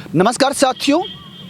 नमस्कार साथियों,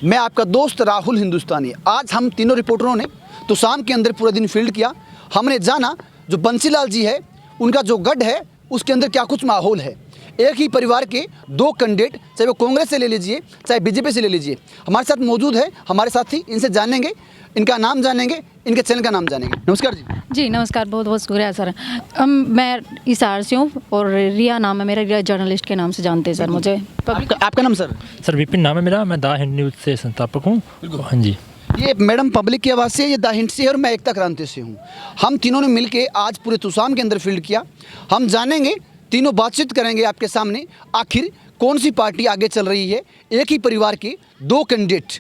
मैं आपका दोस्त राहुल हिंदुस्तानी। आज हम तीनों रिपोर्टरों ने तुसाम के अंदर पूरा दिन फील्ड किया। हमने जाना जो बंसीलाल जी है उनका जो गढ़ है उसके अंदर क्या कुछ माहौल है। एक ही परिवार के दो कैंडिडेट, चाहे वो कांग्रेस से ले लीजिए चाहे बीजेपी से ले लीजिए, हमारे साथ मौजूद है हमारे साथी। इनसे जानेंगे, इनका नाम जानेंगे, इनके चैनल का नाम जानेंगे। नमस्कार जी। जी नमस्कार, बहुत बहुत शुक्रिया सर। मैं हिसार से हूँ और रिया नाम है मेरा, रिया जर्नलिस्ट के नाम से जानते हैं सर मुझे। आपका नाम सर? सर विपिन नाम है मेरा, मैं द हिंद न्यूज़ से संस्थापक हूँ। हाँ जी। ये मैडम पब्लिक की आवाज़ से, ये द हिंट से है और मैं एकता क्रांति से हूँ। हम तीनों ने मिलके आज पूरे तुसाम के अंदर फील्ड किया। हम जानेंगे, तीनों बातचीत करेंगे आपके सामने, आखिर कौन सी पार्टी आगे चल रही है। एक ही परिवार के दो कैंडिडेट,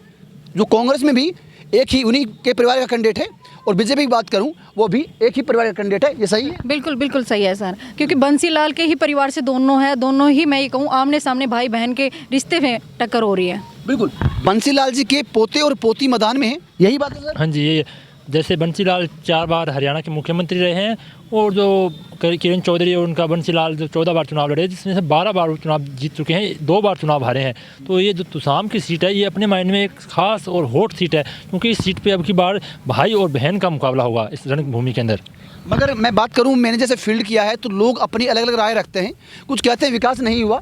जो कांग्रेस में भी एक ही उन्हीं के परिवार का कैंडिडेट है और बीजेपी की बात करूं वो भी एक ही परिवार का कैंडिडेट है। ये सही है? बिल्कुल बिल्कुल सही है सर, क्योंकि बंसीलाल के ही परिवार से दोनों है, दोनों ही मैं ये कहूँ आमने सामने भाई बहन के रिश्ते में टक्कर हो रही है। बिल्कुल, बंसीलाल जी के पोते और पोती मैदान में है, यही बात है सर? हाँ जी, ये जैसे बंसीलाल 4 बार हरियाणा के मुख्यमंत्री रहे हैं और जो किरण चौधरी और उनका बंसीलाल जो 14 बार चुनाव लड़े, जिसमें से 12 बार वो चुनाव जीत चुके हैं, 2 बार चुनाव हारे हैं। तो ये जो तुसाम की सीट है ये अपने माइंड में एक खास और हॉट सीट है, क्योंकि इस सीट पे अब की बार भाई और बहन का मुकाबला होगा इस रणभूमि के अंदर। मगर मैं बात करूं, मैंने जैसे फील्ड किया है तो लोग अपनी अलग अलग राय रखते हैं। कुछ कहते हैं विकास नहीं हुआ,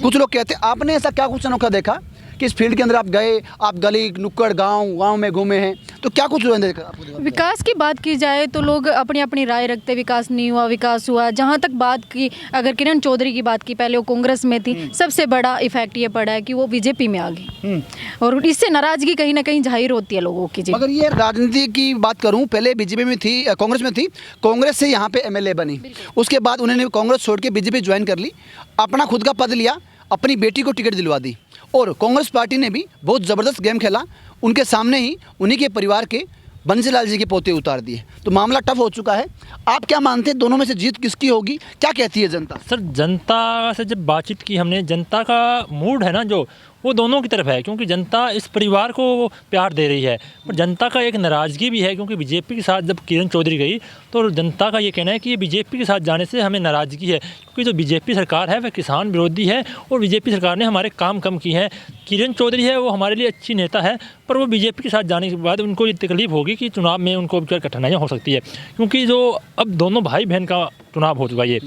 कुछ लोग कहते हैं आपने ऐसा क्या कुछ अनोखा देखा कि इस फील्ड के अंदर आप गए, आप गली नुक्कड़ गांव में घूमे हैं, तो क्या कुछ देखा? विकास की बात की जाए तो लोग अपनी अपनी राय रखते, विकास नहीं हुआ विकास हुआ। जहाँ तक बात की, अगर किरण चौधरी की बात की, पहले वो कांग्रेस में थी, सबसे बड़ा इफेक्ट ये पड़ा है कि वो बीजेपी में आ गई और इससे नाराजगी कहीं ना कहीं जाहिर होती है लोगों की। जी मगर ये राजनीति की बात करूं, पहले बीजेपी में थी, कांग्रेस में थी, कांग्रेस से यहाँ पे एमएलए बनी, उसके बाद उन्होंने कांग्रेस छोड़ के बीजेपी ज्वाइन कर ली, अपना खुद का पद लिया, अपनी बेटी को टिकट दिलवा दी और कांग्रेस पार्टी ने भी बहुत ज़बरदस्त गेम खेला। उनके सामने ही उन्हीं के परिवार के बंसीलाल जी के पोते उतार दिए, तो मामला टफ हो चुका है। आप क्या मानते हैं, दोनों में से जीत किसकी होगी, क्या कहती है जनता? सर जनता से जब बातचीत की हमने, जनता का मूड है ना जो, वो दोनों की तरफ है, क्योंकि जनता इस परिवार को प्यार दे रही है। पर जनता का एक नाराज़गी भी है, क्योंकि बीजेपी के साथ जब किरण चौधरी गई तो जनता का ये कहना है कि ये बीजेपी के साथ जाने से हमें नाराज़गी है, क्योंकि जो बीजेपी सरकार है वह किसान विरोधी है और बीजेपी सरकार ने हमारे काम कम किए हैं। किरण चौधरी है वो हमारे लिए अच्छी नेता है, पर वो बीजेपी के साथ जाने के बाद उनको ये तकलीफ होगी कि चुनाव में उनको कठिनाइयाँ हो सकती है, क्योंकि जो अब दोनों भाई बहन का चुनाव हो चुका है ये।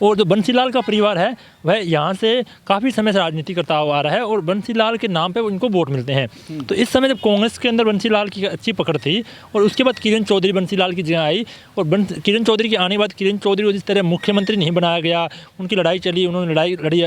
और जो बंसीलाल का परिवार है वह यहाँ से काफ़ी समय से राजनीति करता हुआ आ रहा है और बंसीलाल के नाम पे उनको वोट मिलते हैं। तो इस समय जब कांग्रेस के अंदर बंसीलाल की अच्छी पकड़ थी और उसके बाद किरण चौधरी बंसीलाल की जगह आई और किरण चौधरी के आने के बाद किरण चौधरी को जिस तरह मुख्यमंत्री नहीं बनाया गया, उनकी लड़ाई चली, उन्होंने लड़ाई लड़ी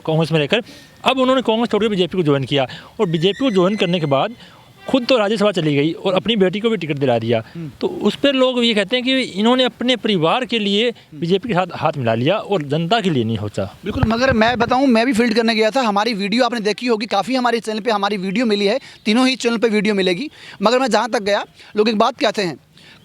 कांग्रेस में रहकर, अब उन्होंने कांग्रेस छोड़ कर बीजेपी को ज्वाइन किया और बीजेपी को ज्वाइन करने के बाद खुद तो राज्यसभा चली गई और अपनी बेटी को भी टिकट दिला दिया। तो उस पर लोग ये कहते हैं कि इन्होंने अपने परिवार के लिए बीजेपी के साथ हाथ मिला लिया और जनता के लिए नहीं सोचा। बिल्कुल, मगर मैं बताऊं, मैं भी फील्ड करने गया था, हमारी वीडियो आपने देखी होगी, काफ़ी हमारे चैनल पे हमारी वीडियो मिली है, तीनों ही चैनल पे वीडियो मिलेगी। मगर मैं जहाँ तक गया, लोग एक बात कहते हैं,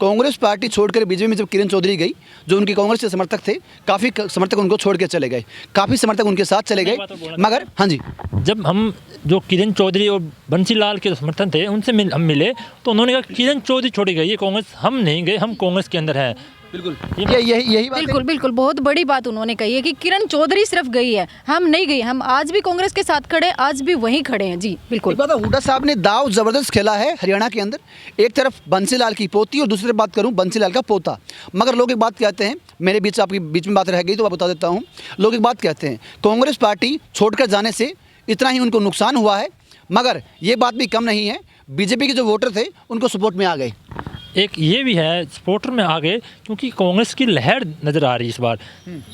कांग्रेस पार्टी छोड़कर बीजेपी में जब किरण चौधरी गई, जो उनकी कांग्रेस के समर्थक थे, काफ़ी समर्थक उनको छोड़ के चले गए, काफ़ी समर्थक उनके साथ चले गए। मगर हाँ जी, जब हम जो किरण चौधरी और बंसीलाल के समर्थन थे उनसे हम मिले तो उन्होंने कहा किरण चौधरी छोड़ी गई, ये कांग्रेस हम नहीं गए, हम कांग्रेस के अंदर हैं। बिल्कुल, यही बात बिल्कुल बिल्कुल बहुत बड़ी बात उन्होंने कही है कि किरण चौधरी सिर्फ गई है, हम नहीं गए। हम आज भी कांग्रेस के साथ खड़े, आज भी वहीं खड़े हैं। जी बिल्कुल। हुड्डा साहब ने दाव जबरदस्त खेला है हरियाणा के अंदर, एक तरफ बंसीलाल की पोती और दूसरी बात करूं बंसीलाल का पोता। मगर लोग एक बात कहते हैं, मेरे बीच आपकी बीच में बात रह गई तो मैं बता देता हूं, लोग एक बात कहते हैं कांग्रेस पार्टी छोड़कर जाने से इतना ही उनको नुकसान हुआ है, मगर ये बात भी कम नहीं है, बीजेपी के जो वोटर थे उनको सपोर्ट में आ गए। एक ये भी है, सपोर्टर में आ गए क्योंकि कांग्रेस की लहर नज़र आ रही है इस बार।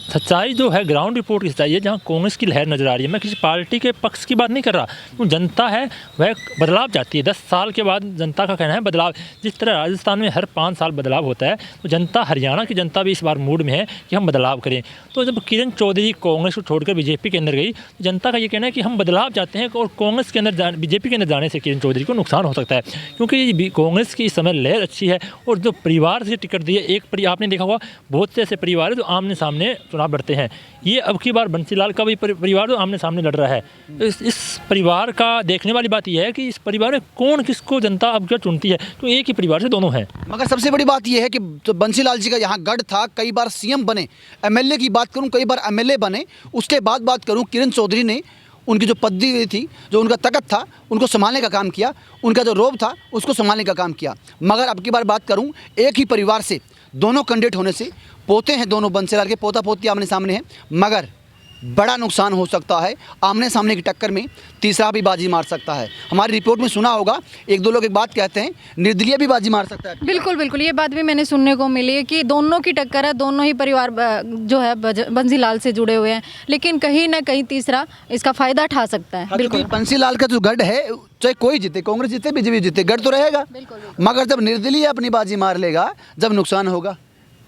सच्चाई जो है, ग्राउंड रिपोर्ट की सच्चाई है, जहाँ कांग्रेस की लहर नज़र आ रही है। मैं किसी पार्टी के पक्ष की बात नहीं कर रहा, तो जनता है वह बदलाव चाहती है। 10 साल के बाद जनता का कहना है बदलाव। जिस तरह राजस्थान में हर 5 साल बदलाव होता है, तो जनता, हरियाणा की जनता भी इस बार मूड में है कि हम बदलाव करें। तो जब किरण चौधरी कांग्रेस को छोड़कर बीजेपी के अंदर गई, तो जनता का ये कहना है कि हम बदलाव चाहते हैं और कांग्रेस के अंदर बीजेपी के अंदर जाने से किरण चौधरी को नुकसान हो सकता है, क्योंकि कांग्रेस की इस समय लहर अच्छी है और जो परिवार से टिकट दिए, आपने देखा होगा बहुत से ऐसे परिवार है जो आमने सामने चुनाव लड़ते हैं। ये अब की बार बंसीलाल का भी परिवार जो आमने सामने लड़ रहा है। इस परिवार का देखने वाली बात यह है कि इस परिवार में कौन किसको जनता अब क्या चुनती है, तो एक ही परिवार से दोनों हैं। मगर सबसे बड़ी बात यह है कि तो बंसीलाल जी का यहाँ गढ़ था, कई बार सीएम बने, एमएलए की बात करूँ कई बार एमएलए बने, उसके बाद बात करूँ किरण चौधरी ने उनकी जो पदवी थी, जो उनका ताकत था, उनको संभालने का काम किया, उनका जो रोब था उसको संभालने का काम किया। मगर अब की बार बात करूं, एक ही परिवार से दोनों कैंडिडेट होने से, पोते हैं दोनों बंसीलाल के, पोता पोती आमने सामने हैं, मगर बड़ा नुकसान हो सकता है। आमने सामने की टक्कर में तीसरा भी बाजी मार सकता है। हमारी रिपोर्ट में सुना होगा, एक दो लोग एक बात कहते हैं, निर्दलीय भी बाजी मार सकता है। बिल्कुल बिल्कुल, ये बात भी मैंने सुनने को मिली है कि दोनों की टक्कर है, दोनों ही परिवार जो है बंसीलाल से जुड़े हुए हैं, लेकिन कहीं ना कहीं तीसरा इसका फायदा उठा सकता है। बिल्कुल, बंसीलाल का जो गढ़ है, चाहे कोई जीते, कांग्रेस जीते, बीजेपी जीते, गढ़ तो रहेगा। मगर जब निर्दलीय अपनी बाजी मार लेगा, जब नुकसान होगा,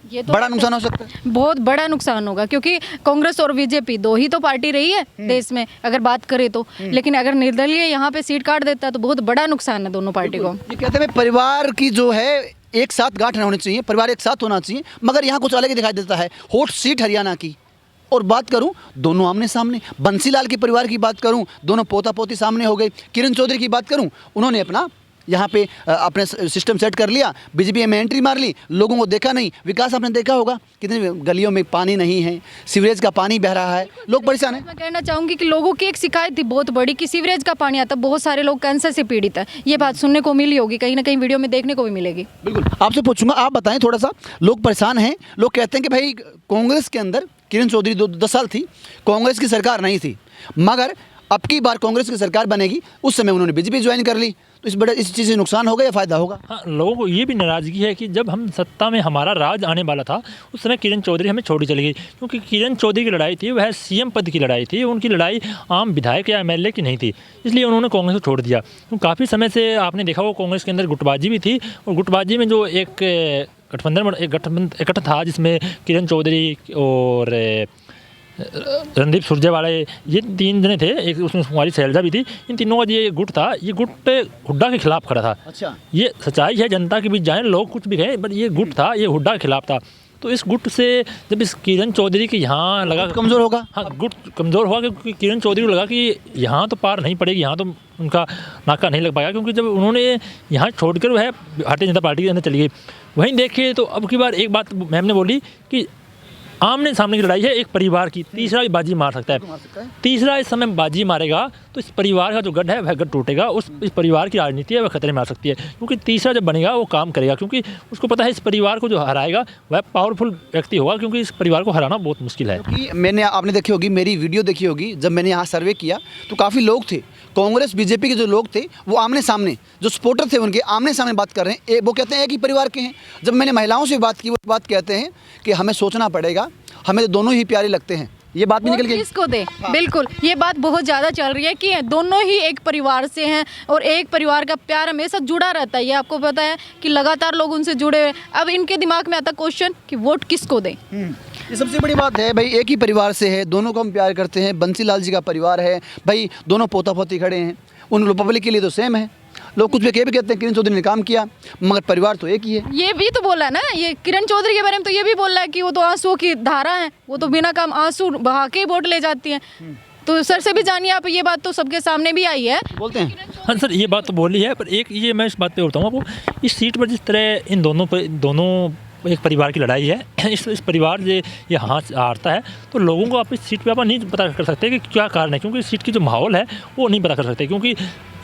ये तो बड़ा नुकसान हो सकता है। बहुत बड़ा नुकसान होगा, क्योंकि कांग्रेस और बीजेपी दो ही तो पार्टी रही है देश में अगर बात करें तो। लेकिन अगर निर्दलीय यहाँ पे सीट काट देता है तो बहुत बड़ा नुकसान है दोनों पार्टी को। ये कहते हैं परिवार की जो है एक साथ गांठ होनी चाहिए, परिवार एक साथ होना चाहिए, मगर यहाँ कुछ अलग ही दिखाई देता है। हॉट सीट हरियाणा की और बात करूं, दोनों आमने सामने। बंसीलाल के परिवार की बात करूं, दोनों पोता पोती सामने हो गए। किरण चौधरी की बात करूं, उन्होंने अपना यहाँ पे अपने सिस्टम सेट कर लिया, बीजेपी में एंट्री मार ली, लोगों को देखा नहीं। विकास आपने देखा होगा, कितने गलियों में पानी नहीं है, सीवरेज का पानी बह रहा है, लोग परेशान हैं। मैं कहना चाहूँगी कि लोगों की एक शिकायत थी बहुत बड़ी कि सीवरेज का पानी आता, बहुत सारे लोग कैंसर से पीड़ित है। ये बात सुनने को मिली होगी, कहीं ना कहीं वीडियो में देखने को भी मिलेगी। बिल्कुल, आपसे पूछूंगा, आप बताएं थोड़ा सा। लोग परेशान हैं, लोग कहते हैं कि भाई कांग्रेस के अंदर किरण चौधरी 10 साल थी, कांग्रेस की सरकार नहीं थी, मगर अब की बार कांग्रेस की सरकार बनेगी, उस समय उन्होंने बीजेपी ज्वाइन कर ली, तो इस चीज़ से नुकसान होगा या फ़ायदा होगा? हाँ, लोगों को ये भी नाराज़गी है कि जब हम सत्ता में हमारा राज आने वाला था, उस समय किरण चौधरी हमें छोड़ी चली गई, क्योंकि किरण चौधरी की लड़ाई थी वह सीएम पद की लड़ाई थी, उनकी लड़ाई आम विधायक या एमएलए की नहीं थी, इसलिए उन्होंने कांग्रेस को छोड़ दिया। तो काफ़ी समय से आपने देखा वो कांग्रेस के अंदर गुटबाजी भी थी, और गुटबाजी में जो एक गठबंधन इकट्ठा था जिसमें किरण चौधरी और रणदीप सुरजेवाला, ये 3 जने थे, एक उसमें कुमारी शैलजा भी थी। इन तीनों का ये गुट था, ये गुट हुड्डा के खिलाफ खड़ा था। अच्छा, ये सच्चाई है, जनता के बीच जाए लोग कुछ भी कहें, बट ये गुट था, ये हुड्डा के खिलाफ था। तो इस गुट से जब इस किरण चौधरी के यहाँ लगा कमज़ोर होगा। हाँ, गुट कमज़ोर हुआ, क्योंकि किरण चौधरी को लगा कि यहाँ तो पार नहीं पड़ेगी, यहाँ तो उनका नाका नहीं लग पाएगा, क्योंकि जब उन्होंने यहाँ छोड़कर वह भारतीय जनता पार्टी के अंदर चली गई। वहीं देखिए तो अब की बार एक बात मैम ने बोली कि आमने सामने की लड़ाई है एक परिवार की, तीसरा भी बाजी मार सकता है। तीसरा इस समय बाजी मारेगा तो इस परिवार का जो गढ़ है वह गढ़ टूटेगा, इस परिवार की राजनीति है वह खतरे में आ सकती है, क्योंकि तीसरा जब बनेगा वो काम करेगा, क्योंकि उसको पता है इस परिवार को जो हराएगा वह पावरफुल व्यक्ति होगा, क्योंकि इस परिवार को हराना बहुत मुश्किल है। क्योंकि आपने देखी होगी, मेरी वीडियो देखी होगी, जब मैंने यहाँ सर्वे किया तो काफ़ी लोग थे, कांग्रेस बीजेपी के जो लोग थे वो आमने सामने, जो सपोर्टर थे उनके आमने सामने बात कर रहे हैं। वो कहते हैं एक ही परिवार के हैं। जब मैंने महिलाओं से बात की, वो बात कहते हैं कि हमें सोचना पड़ेगा, हमें तो दोनों ही प्यारे लगते हैं। ये बात भी निकल गई, किसको दे। बिल्कुल, ये बात बहुत ज़्यादा चल रही है कि दोनों ही एक परिवार से हैं और एक परिवार का प्यार हमेशा जुड़ा रहता है। ये आपको पता है कि लगातार लोग उनसे जुड़े हुए। अब इनके दिमाग में आता क्वेश्चन कि वोट किसको दें। ये सबसे बड़ी बात है भाई, एक ही परिवार से है, दोनों को हम प्यार करते हैं। बंसीलाल जी का परिवार है भाई, दोनों पोता पोती खड़े हैं, उन पब्लिक के लिए तो सेम है। लोग कुछ भी कहते हैं किरण चौधरी ने काम किया, मगर परिवार तो एक ही है। ये भी तो बोला है ना, ये किरण चौधरी के बारे में तो ये भी बोल रहा है कि वो तो आंसू की धारा है, वो तो बिना काम आंसू बहा के ही वोट ले जाती हैं। तो सर से भी जानिए आप, ये बात तो सबके सामने भी आई है, बोलते हैं। हाँ सर, ये बात तो बोली है, पर एक ये मैं इस बात पे बताऊँ आपको, इस सीट पर जिस तरह इन दोनों एक परिवार की लड़ाई है, इस परिवार ये हाथ हारता है तो लोगों को आप इस सीट पे आप नहीं पता कर सकते कि क्या कारण है, क्योंकि इस सीट की जो माहौल है वो नहीं पता कर सकते, क्योंकि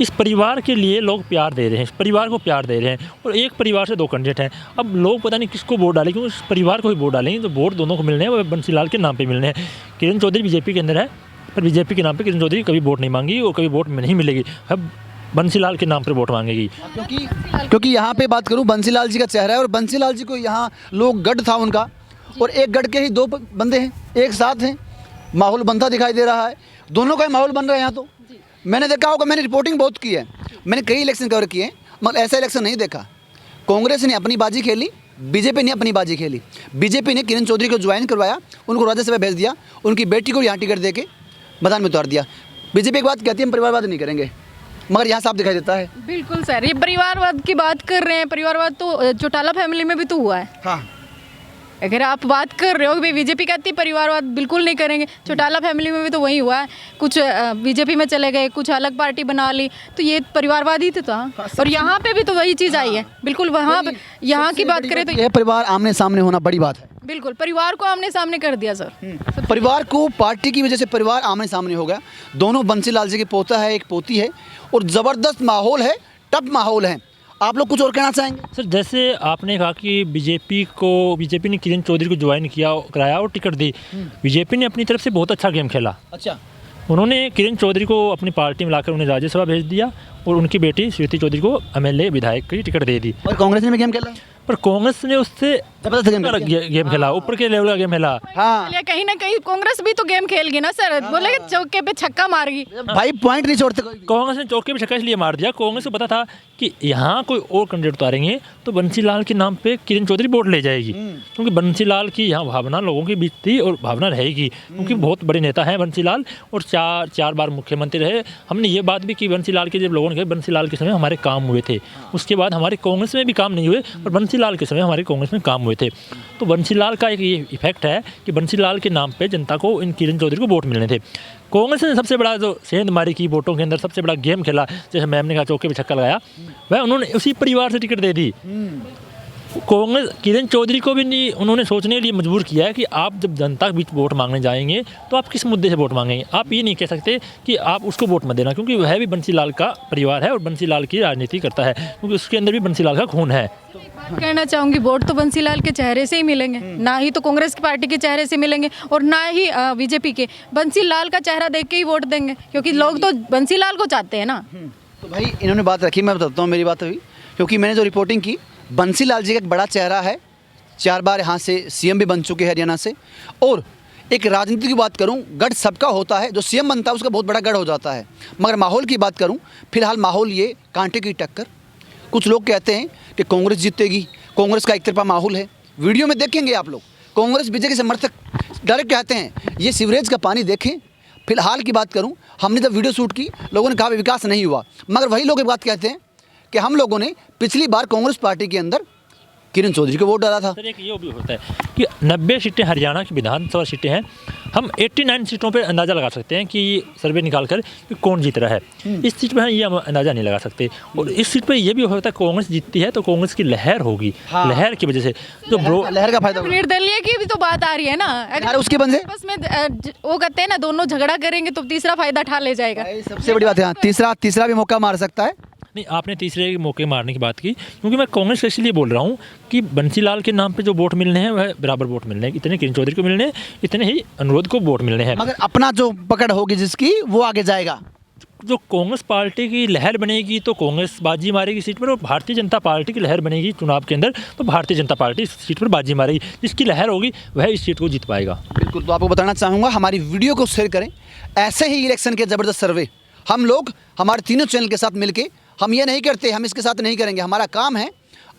इस परिवार के लिए लोग प्यार दे रहे हैं, इस परिवार को प्यार दे रहे हैं, और एक परिवार से 2 कैंडिडेट हैं। अब लोग पता नहीं किसको वोट डालें, क्योंकि इस परिवार को ही वोट डालेंगे, तो वोट दोनों को मिलने हैं, वो बंसीलाल के नाम पर मिलने हैं। किरण चौधरी बीजेपी के अंदर है, पर बीजेपी के नाम पर किरण चौधरी कभी वोट नहीं मांगी और कभी वोट नहीं मिलेगी, अब बंसीलाल के नाम पर वोट मांगेगी। क्योंकि यहाँ पे बात करूँ, बंसीलाल जी का चेहरा है, और बंसीलाल जी को यहाँ लोग गढ़ था उनका, और एक गढ़ के ही 2 बंदे हैं, एक साथ हैं, माहौल बनता दिखाई दे रहा है, दोनों का ही माहौल बन रहा है यहाँ। तो मैंने देखा होगा, मैंने रिपोर्टिंग बहुत की है, मैंने कई इलेक्शन कवर किए, मगर ऐसा इलेक्शन नहीं देखा। कांग्रेस ने अपनी बाजी खेली, बीजेपी ने अपनी बाजी खेली। बीजेपी ने किरण चौधरी को ज्वाइन करवाया, उनको राज्यसभा भेज दिया, उनकी बेटी को यहाँ टिकट दे के मैदान में उतार दिया। बीजेपी एक बात कहती है, हम परिवारवाद नहीं करेंगे, मगर यहाँ साफ दिखाई देता है। बिल्कुल सर, ये परिवारवाद की बात कर रहे हैं, परिवारवाद तो चौटाला फैमिली में भी तो हुआ है। हाँ, अगर आप बात कर रहे हो कि भाई बीजेपी कहती है परिवारवाद बिल्कुल नहीं करेंगे, चौटाला फैमिली में भी तो वही हुआ है, कुछ बीजेपी में चले गए, कुछ अलग पार्टी बना ली, तो ये परिवारवाद ही था। और यहाँ पे भी तो वही चीज़ आई है, बिल्कुल वहाँ यहाँ की बात करें तो यह परिवार आमने सामने होना बड़ी बात है। बिल्कुल परिवार को आमने सामने कर दिया सर। परिवार को पार्टी की वजह से परिवार आमने सामने हो गया। दोनों बंसीलाल जी के पोता है, एक पोती है, और ज़बरदस्त माहौल है, टफ माहौल है। आप लोग कुछ और कहना चाहेंगे? सर जैसे आपने कहा कि बीजेपी ने किरण चौधरी को ज्वाइन कराया और टिकट दी। बीजेपी ने अपनी तरफ से बहुत अच्छा गेम खेला। अच्छा, उन्होंने किरण चौधरी को अपनी पार्टी में लाकर उन्हें राज्यसभा भेज दिया और उनकी बेटी श्वेती चौधरी को एमएलए विधायक की टिकट दे दी। और कांग्रेस ने भी गेम खेला, पर कांग्रेस ने उससे जबरदस्त गेम खेला, ऊपर के लेवल का गेम खेला। हाँ चलिए कहीं ना कहीं कांग्रेस भी तो गेम खेल गई ना सर, बोले कि चौके पे छक्का मार गई। भाई पॉइंट नहीं छोड़ते कोई भी। कांग्रेस ने चौके पे छक्का इसलिए मार दिया, कांग्रेस को पता था कि यहाँ कोई और कैंडिडेट उतारेंगे तो बंसीलाल के नाम पे किरण चौधरी वोट ले जाएगी, क्योंकि बंसीलाल की यहाँ भावना लोगों के बीच थी और भावना रहेगी, क्योंकि बहुत बड़े नेता हैं बंसीलाल और चार बार मुख्यमंत्री रहे। हमने ये बात भी की बंसीलाल के, जब लोगों ने कहा बंसीलाल के समय हमारे काम हुए थे, उसके बाद हमारे कांग्रेस में भी काम नहीं हुए, पर बंसीलाल के समय हमारे कांग्रेस में काम हुए थे। तो बंसीलाल का एक ये इफेक्ट है कि बंसीलाल के नाम पे जनता को इन किरण चौधरी को वोट मिलने थे। कांग्रेस ने सबसे बड़ा जो सेंधमारी की वोटों के अंदर सबसे बड़ा गेम खेला, जैसे मैम ने कहा चौके पे छक्का लगाया, वह उन्होंने उसी परिवार से टिकट दे दी। कांग्रेस किरण चौधरी को भी नहीं उन्होंने सोचने के लिए मजबूर किया है कि आप जब जनता के बीच वोट मांगने जाएंगे तो आप किस मुद्दे से वोट मांगेंगे। आप ये नहीं कह सकते कि आप उसको वोट मत देना, क्योंकि वह भी बंसीलाल का परिवार है और बंसीलाल की राजनीति करता है, क्योंकि उसके अंदर भी बंसीलाल का खून है। कहना चाहूँगी वोट तो बंसीलाल के चेहरे से ही मिलेंगे, ना ही तो कांग्रेस की पार्टी के चेहरे से मिलेंगे और ना ही बीजेपी के। बंसीलाल का चेहरा देख के ही वोट देंगे, क्योंकि लोग तो बंसीलाल को चाहते हैं ना। तो भाई इन्होंने बात रखी, मैं बताता हूँ मेरी बात अभी, क्योंकि मैंने जो रिपोर्टिंग की, बंसीलाल जी का एक बड़ा चेहरा है, 4 बार यहाँ से सीएम भी बन चुके हैं हरियाणा से। और एक राजनीति की बात करूँ, गढ़ सबका होता है, जो सीएम बनता है उसका बहुत बड़ा गढ़ हो जाता है। मगर माहौल की बात करूँ, फिलहाल माहौल ये कांटे की टक्कर। कुछ लोग कहते हैं कि कांग्रेस जीतेगी, कांग्रेस का एक तरफा माहौल है। वीडियो में देखेंगे आप लोग, कांग्रेस बीजेपी के समर्थक डायरेक्ट कहते हैं ये सीवरेज का पानी देखें। फिलहाल की बात करूं, हमने जब वीडियो शूट की, लोगों ने कहा विकास नहीं हुआ, मगर वही लोग एक बात कहते हैं कि हम लोगों ने पिछली बार कांग्रेस पार्टी के अंदर किरण चौधरी को वोट डाला था। सर एक ये भी होता है कि 90 सीटें हरियाणा की विधानसभा सीटें हैं, हम 89 सीटों पर अंदाज़ा लगा सकते हैं कि सर्वे निकाल कर कि कौन जीत रहा है। इस सीट पर ये हम अंदाज़ा नहीं लगा सकते। और इस सीट पर ये भी होता है कांग्रेस जीतती है तो कांग्रेस की लहर होगी। हाँ। लहर की वजह से जो लहर का फायदा होगा। निर्दलीय की भी तो बात आ रही है ना, यार उसके बंदे आपस में वो कहते हैं ना दोनों झगड़ा करेंगे तो तीसरा फायदा उठा ले जाएगा। सबसे बड़ी बात है, तीसरा भी मौका मार सकता है। नहीं, आपने तीसरे मौके मारने की बात की, क्योंकि मैं कांग्रेस से इसलिए बोल रहा हूँ कि बंसीलाल के नाम पे जो वोट मिलने हैं वह बराबर वोट मिलने हैं, इतने किरण चौधरी को मिलने हैं, इतने ही अनुरोध को वोट मिलने हैं। मगर अपना जो पकड़ होगी जिसकी, वो आगे जाएगा। जो कांग्रेस पार्टी की लहर बनेगी तो कांग्रेस बाजी मारेगी सीट पर, और भारतीय जनता पार्टी की लहर बनेगी चुनाव के अंदर तो भारतीय जनता पार्टी इस सीट पर बाजी मारेगी। जिसकी लहर होगी वह इस सीट को जीत पाएगा। बिल्कुल, तो आपको बताना चाहूँगा, हमारी वीडियो को शेयर करें। ऐसे ही इलेक्शन के ज़बरदस्त सर्वे हम लोग हमारे तीनों चैनल के साथ मिलके, हम ये नहीं करते, हम इसके साथ नहीं करेंगे। हमारा काम है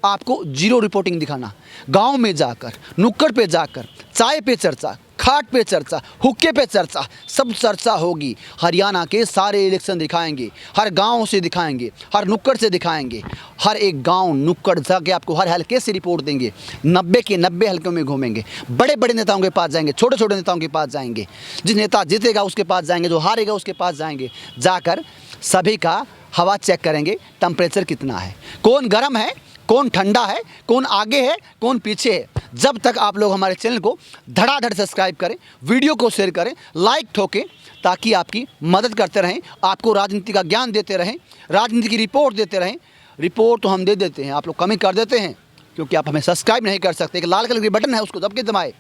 आपको जीरो रिपोर्टिंग दिखाना, गांव में जाकर, नुक्कड़ पे जाकर, चाय पे चर्चा, खाट पे चर्चा, हुक्के पे चर्चा, सब चर्चा होगी। हरियाणा के सारे इलेक्शन दिखाएंगे, हर गांव से दिखाएंगे, हर नुक्कड़ से दिखाएंगे, हर एक गांव नुक्कड़ जाके आपको हर हल्के से रिपोर्ट देंगे। 90 के 90 हल्कों में घूमेंगे, बड़े बड़े नेताओं के पास जाएंगे, छोटे छोटे नेताओं के पास जाएंगे, जिस नेता जीतेगा उसके पास जाएंगे, जो हारेगा उसके पास जाएंगे। जाकर सभी का हवा चेक करेंगे, टेम्परेचर कितना है, कौन गर्म है, कौन ठंडा है, कौन आगे है, कौन पीछे है। जब तक आप लोग हमारे चैनल को धड़ाधड़ सब्सक्राइब करें, वीडियो को शेयर करें, लाइक ठोकें, ताकि आपकी मदद करते रहें, आपको राजनीति का ज्ञान देते रहें, राजनीति की रिपोर्ट देते रहें। रिपोर्ट तो हम दे देते हैं, आप लोग कमी कर देते हैं क्योंकि आप हमें सब्सक्राइब नहीं कर सकते। एक लाल कलर की बटन है, उसको दब के दबाए,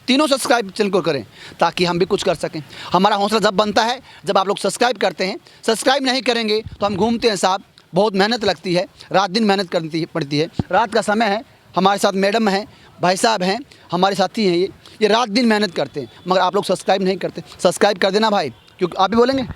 तीनों सब्सक्राइब चैनल को करें ताकि हम भी कुछ कर सकें। हमारा हौसला जब बनता है जब आप लोग सब्सक्राइब करते हैं। सब्सक्राइब नहीं करेंगे तो हम घूमते हैं साहब, बहुत मेहनत लगती है, रात दिन मेहनत करनी पड़ती है। रात का समय है, हमारे साथ मैडम हैं, भाई साहब हैं, हमारे साथी हैं, ये रात दिन मेहनत करते हैं, मगर आप लोग सब्सक्राइब नहीं करते। सब्सक्राइब कर देना भाई, क्योंकि आप भी बोलेंगे।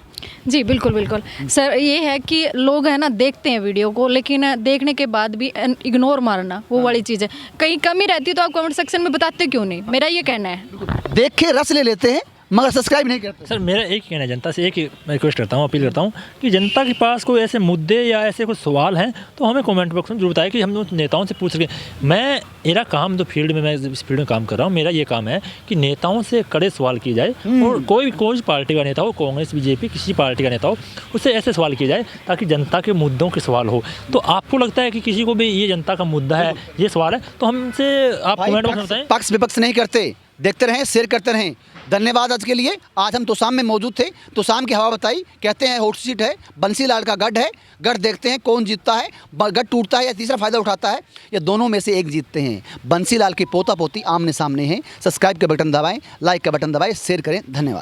जी बिल्कुल बिल्कुल सर, ये है कि लोग है ना देखते हैं वीडियो को, लेकिन देखने के बाद भी इग्नोर मारना वो वाली चीज़ है। कहीं कमी रहती है तो आप कमेंट सेक्शन में बताते क्यों नहीं, मेरा ये कहना है। देख के रस ले लेते हैं मगर सब्सक्राइब नहीं करते। सर मेरा एक कहना है, जनता से एक रिक्वेस्ट करता हूँ, अपील करता हूँ कि जनता के पास कोई ऐसे मुद्दे या ऐसे कुछ सवाल हैं तो हमें कमेंट बॉक्स में जरूर बताएं कि हम उन नेताओं से पूछ सकें। मेरा काम जो फील्ड में, मैं इस फील्ड में काम कर रहा हूँ, मेरा ये काम है कि नेताओं से कड़े सवाल किए जाए, और कोई पार्टी का नेता हो, कांग्रेस बीजेपी किसी पार्टी का नेता हो, उससे ऐसे सवाल किए जाए ताकि जनता के मुद्दों के सवाल हो। तो आपको लगता है कि किसी को भी ये जनता का मुद्दा है, ये सवाल है, तो हमसे आप भाई, कमेंट बॉक्स में बताएं। पक्ष विपक्ष नहीं करते, देखते रहें, शेयर करते रहें। धन्यवाद आज के लिए। आज हम तोसाम में मौजूद थे, तोसाम की हवा बताई, कहते हैं हॉट सीट है, बंसीलाल का गढ़ है, गढ़ देखते हैं कौन जीतता है, गढ़ टूटता है या तीसरा फायदा उठाता है, या दोनों में से एक जीतते हैं। बंसीलाल की पोता पोती आमने सामने हैं। सब्सक्राइब का बटन दबाएं, लाइक का बटन दबाएं, शेयर करें। धन्यवाद।